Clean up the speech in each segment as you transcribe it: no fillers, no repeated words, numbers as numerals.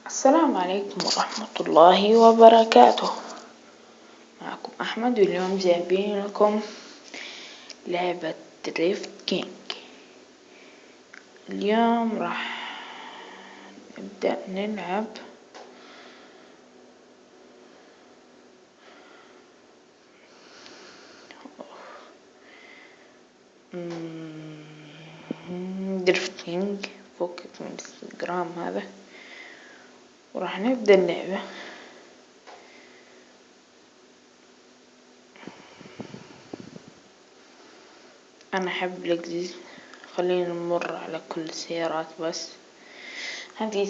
السلام عليكم ورحمة الله وبركاته. معكم أحمد، واليوم جايبين لكم لعبة دريفت كينج. اليوم راح نبدأ نلعب دريفت كينج. فوقك من الانستغرام هذا، وراح نبدأ اللعبة. أنا أحب الجديد. خلينا نمر على كل السيارات. بس هذه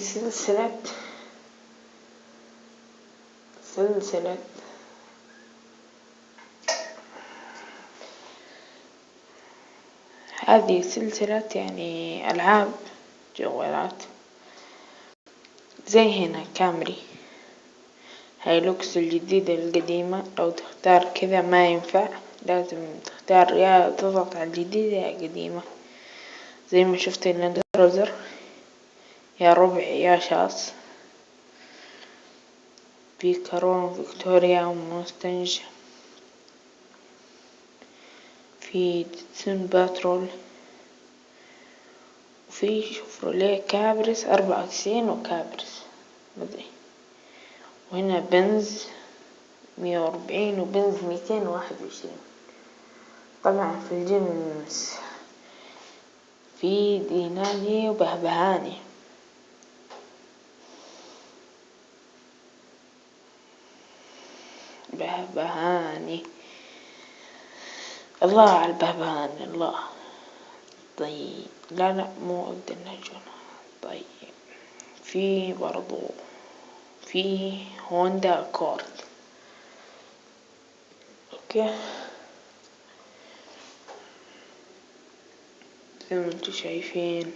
سلسلة يعني ألعاب جوالات. زي هنا كامري، هايلوكس الجديدة القديمة. لو تختار كذا ما ينفع، لازم تختار يا تضغط على الجديدة يا قديمة. زي ما شفت اللاند كروزر، يا ربع يا شاص. في كارون فيكتوريا وموستنج، في ديتسون باترول، وفي شوفروليه كابريس 94 وكابريس مدري. وهنا بنز 140 وبنز 221. طبعا في الجنس في دينالي وبهبهاني. الله على البهبهاني الله. طيب لا مو أقدر نجون. طيب في برضو في هوندا أكورد. اوكي، زي ما انتم شايفين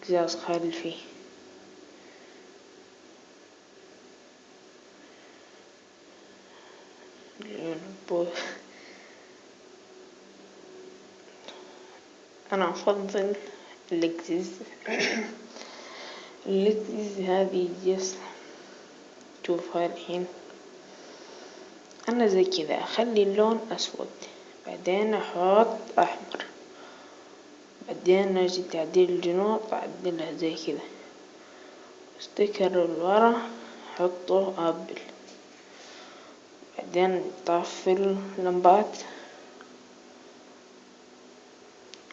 قزاز خلفي. أنا أفضل اللكزز. اللكزز هذه جس شوفها الحين. أنا زي كذا أخلي اللون أسود، بعدين أحط أحمر، بعدين أجي تعديل الجنوط أعدلها زي كذا. ستيكر الورا أحطه أبل، بعدين طفي اللمبات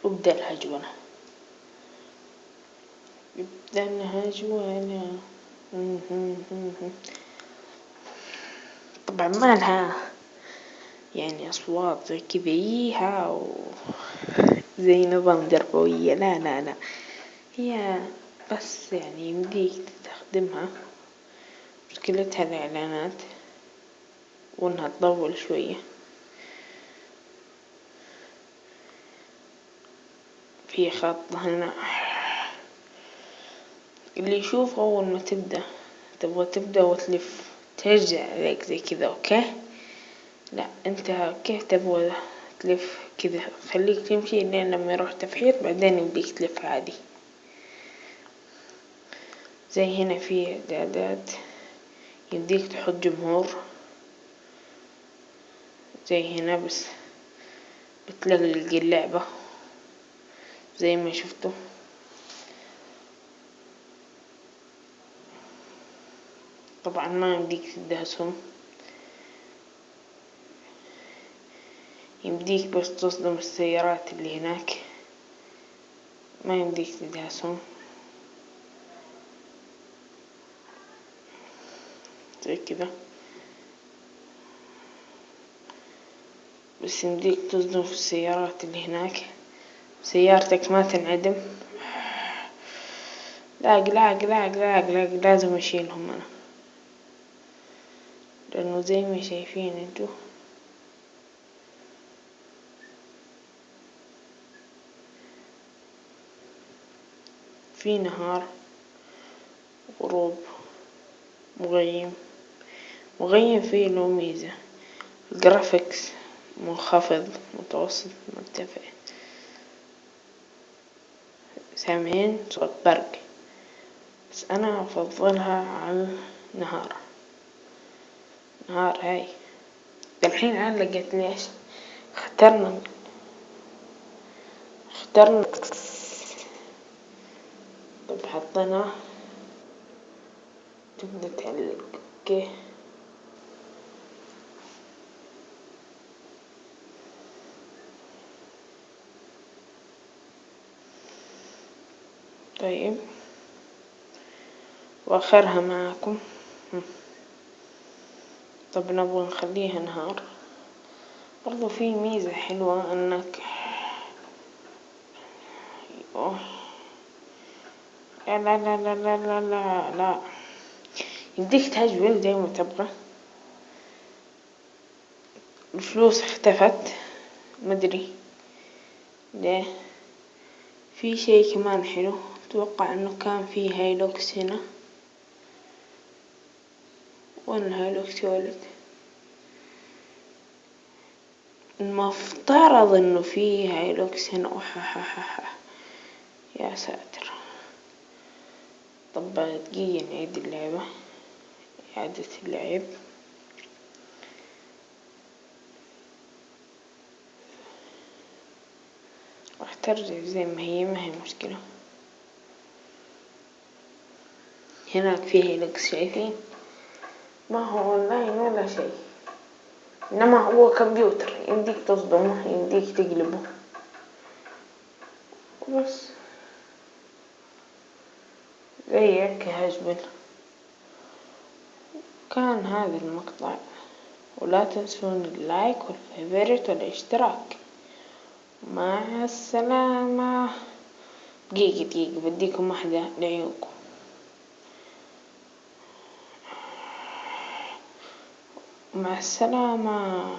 وابدأ الهجونة. طبعا ما لها يعني أصوات زي كذا ييها زي نظام دربوية. لا هي بس يعني يمديك تستخدمها. مشكلتها الإعلانات وإنها تطول شوية. في خط هنا اللي يشوف أول ما تبدأ وتلف ترجع عليك زي كذا. أوكي، لا أنت كيف تبغى تلف كذا؟ خليك تمشي لين لما يروح تفحيط، بعدين يمديك تلف عادي. زي هنا في إعدادات يمديك تحط جمهور زي هنا، بس بتلقلق اللعبة زي ما شفتوا. طبعا ما يمديك تدهسهم، يمديك بس تصدم السيارات اللي هناك، ما يمديك تدهسهم زي كذا. بس يمديك تصدم في السيارات اللي هناك، سيارتك ما تنعدم. لاق لازم أشيلهم أنا، لأنه زي ما شايفين انتو في نهار، غروب، مغيم فيه له ميزة. الجرافيكس منخفض، متوسط، مرتفع. سامعين صوت برق؟ بس أنا أفضلها على النهار. نهار هاي الحين علقت ليش اخترنا طب حطيناه تبدأ تعلق. اوكي طيب وآخرها معاكم. طب نبغى نخليها نهار. برضو في ميزة حلوة انك لا لا لا لا لا لا لا لا يديك تهجول زي ما تبغى. الفلوس اختفت مدري ليه. في شي كمان حلو، اتوقع انه كان في هايلوكس هنا. وين الهايلوكس يا ولد؟ المفترض انه في هايلوكس هنا. يا ساتر. طب دقيقة نعيد اللعبة، إعادة اللعب. راح ترجع زي ما هي مشكلة. هناك في هيلكس شايفين؟ ما هو أونلاين ولا شيء، إنما هو كمبيوتر يمديك تصدمه يمديك تقلبه بس زيك هجبل. كان هذا المقطع، ولا تنسون اللايك والفيفوريت والاشتراك. مع السلامة. دقيقة بديكم واحدة لعيونكم. مع السلامة.